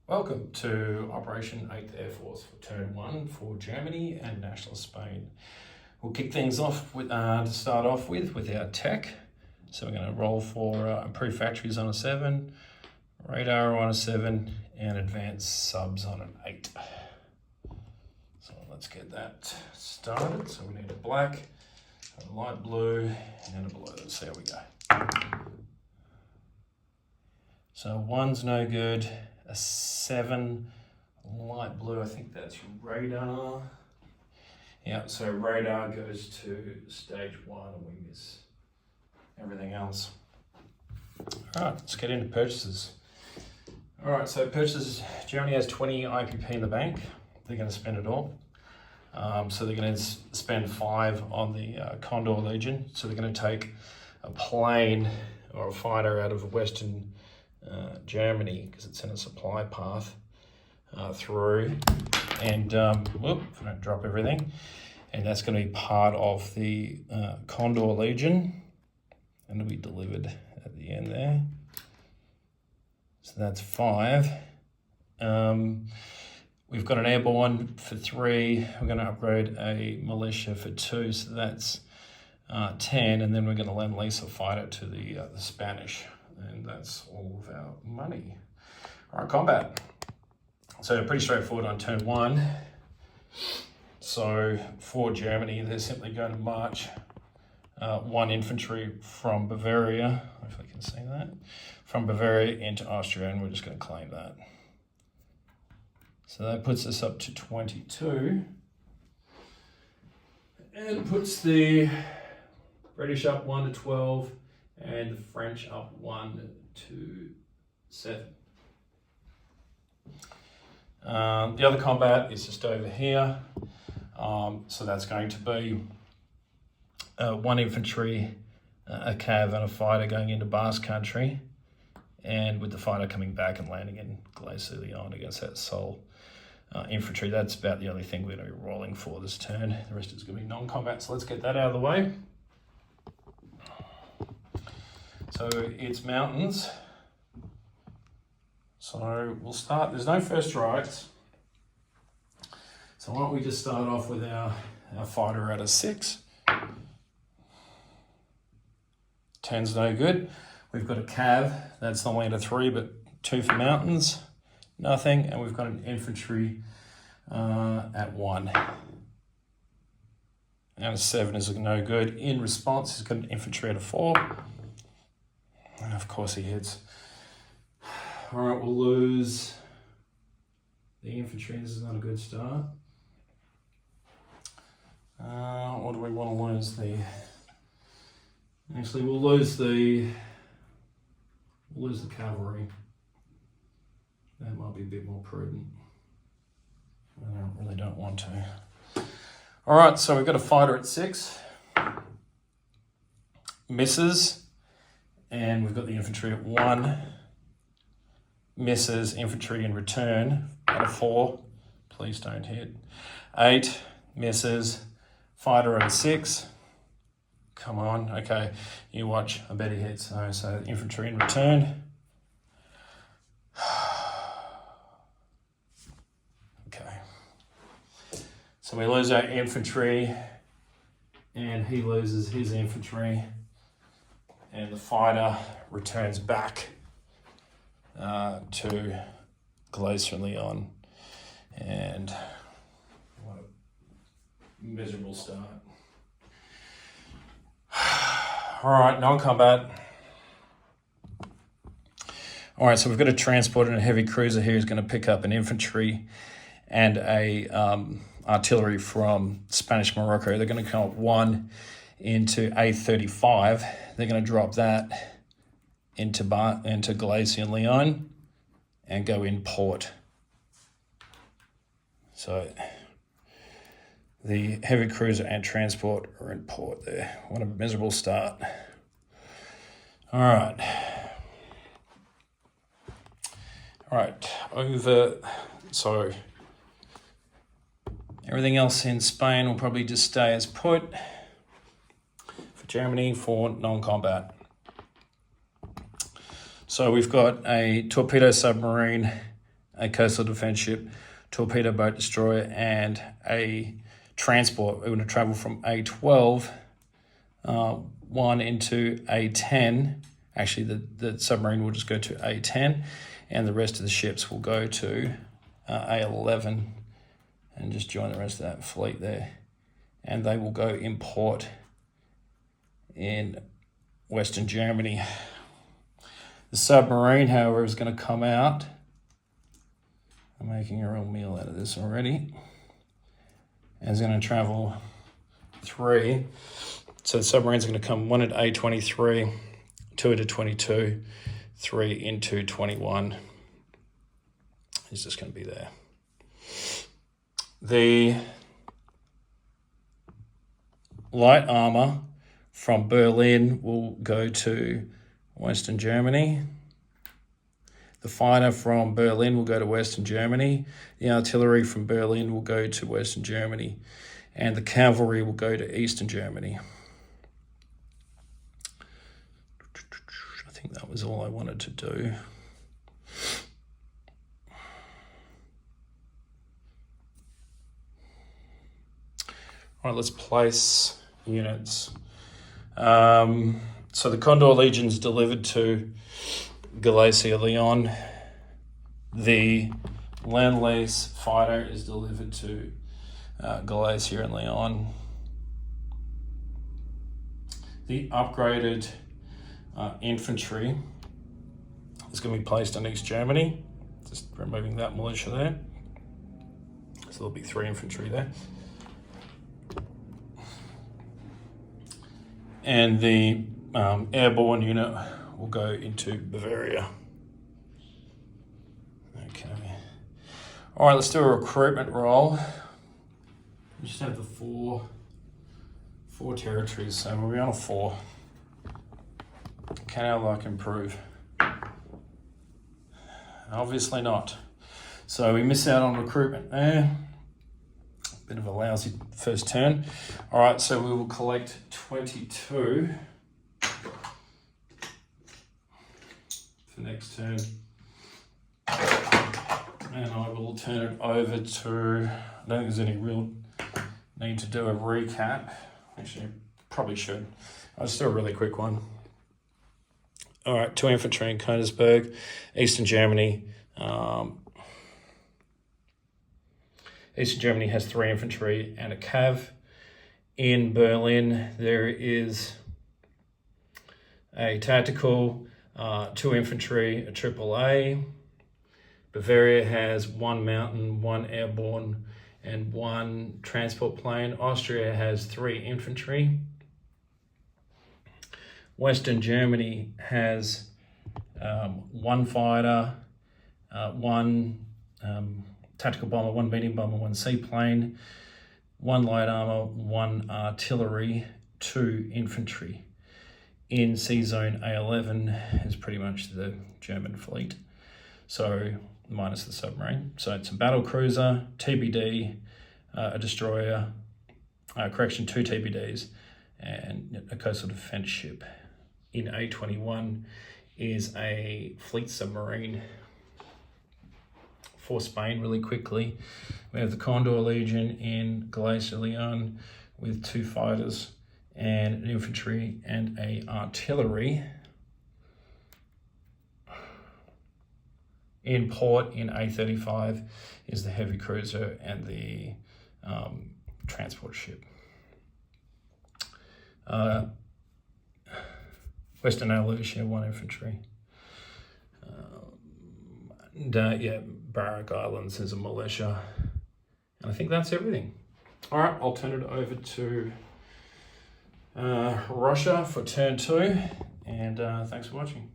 Welcome to Operation 8th Air Force for Turn 1 for Germany and National Spain. We'll kick things off with, to start off with our tech. So we're going to roll for improved factories on a 7, radar on a 7, and advanced subs on an 8. So let's get that started. So we need a black, a light blue, and a blue. Let's see how we go. So 1's no good. A 7, light blue, I think that's your radar. Yeah, so radar goes to stage 1 and we miss everything else. All right, let's get into purchases. All right, so purchases, Germany has 20 IPP in the bank. They're going to spend it all. So they're going to spend 5 on the Condor Legion. So they're going to take a plane or a fighter out of Western Germany, because it's in a supply path through, and whoop, if I don't drop everything, and that's going to be part of the Condor Legion, and it'll be delivered at the end there. So that's 5. We've got an airborne for 3. We're going to upgrade a militia for 2, so that's 10, and then we're going to lend lease a fighter to the Spanish. And that's all of our money. All right, combat. So pretty straightforward on turn 1. So for Germany, they're simply going to march 1 infantry from Bavaria, if I can see that, from Bavaria into Austria, and we're just going to claim that. So that puts us up to 22. And puts the British up 1 to 12. And the French up 1 to 7. The other combat is just over here. So that's going to be 1 infantry, a cav and a fighter going into Basque country, and with the fighter coming back and landing in Glace-Leon against that sole infantry. That's about the only thing we're going to be rolling for this turn. The rest is going to be non-combat, so let's get that out of the way. So it's mountains. So we'll start, there's no first strikes. So why don't we just start off with our fighter at a 6. 10's no good. We've got a cav, that's normally at a 3, but 2 for mountains, nothing. And we've got an infantry at 1. And a 7 is no good. In response, he's got an infantry at a 4. And of course he hits. All right, we'll lose the infantry. This is not a good start. What do we want to lose? Actually, we'll lose the cavalry. That might be a bit more prudent. I really don't want to. All right, so we've got a fighter at 6. Misses. And we've got the infantry at 1, misses, infantry in return at a 4, please don't hit. 8, misses, fighter at a 6, come on, okay, you watch, I bet he hits. So infantry in return. Okay, so we lose our infantry, and he loses his infantry. And the fighter returns back to Glace-Leon. And what a miserable start. All right, non-combat. All right, so we've got a transport and a heavy cruiser here who's going to pick up an infantry and a artillery from Spanish Morocco. They're going to come up 1 into A35. They're going to drop that into Glace-Leon and go in port. So the heavy cruiser and transport are in port there. What a miserable start. All right. So everything else in Spain will probably just stay as put. Germany for non-combat. So we've got a torpedo submarine a coastal defense ship, torpedo boat destroyer, and a transport. We're going to travel from A12, 1 into A10. Actually, the submarine will just go to A10, and the rest of the ships will go to A11 and just join the rest of that fleet there. And they will go in port in Western Germany. The submarine, however, is going to come out. I'm making a real meal out of this already. And it's going to travel 3. So the submarine's going to come 1 at A23, 2 into 22, 3 into 21. It's just going to be there. The light armor from Berlin will go to Western Germany. The fighter from Berlin will go to Western Germany. The artillery from Berlin will go to Western Germany. And the cavalry will go to Eastern Germany. I think that was all I wanted to do. All right, let's place units. So the Condor Legion's delivered to Galicia, Leon. The Lend-Lease fighter is delivered to Galicia and Leon. The upgraded infantry is going to be placed on East Germany. Just removing that militia there. So there'll be 3 infantry there. And the airborne unit will go into Bavaria. Okay. All right, let's do a recruitment roll. We just have the four territories, so we'll be on a 4. Can our luck improve? Obviously not. So we miss out on recruitment there. Bit of a lousy first turn. All right, so we will collect 22 for next turn. And I will turn it over to, I don't think there's any real need to do a recap. Actually, probably should. I'll just do a really quick one. All right, 2 infantry in Königsberg, Eastern Germany. Eastern Germany has 3 infantry and a cav. In Berlin, there is a tactical, 2 infantry, a AAA. Bavaria has 1 mountain, 1 airborne, and 1 transport plane. Austria has 3 infantry. Western Germany has 1 fighter, 1 tactical bomber, 1 medium bomber, 1 seaplane, 1 light armor, 1 artillery, 2 infantry. In Sea Zone A11 is pretty much the German fleet, so minus the submarine. So it's a battle cruiser, TBD, a destroyer, 2 TBDs, and a coastal defense ship. In A21 is a fleet submarine. For Spain, really quickly, we have the Condor Legion in Galicia, Leon, with 2 fighters and an infantry and a artillery. In port in A35 is the heavy cruiser and the transport ship. Western Andalusia, 1 infantry. Barrack Islands is a militia. And I think that's everything. All right, I'll turn it over to Russia for turn 2. And thanks for watching.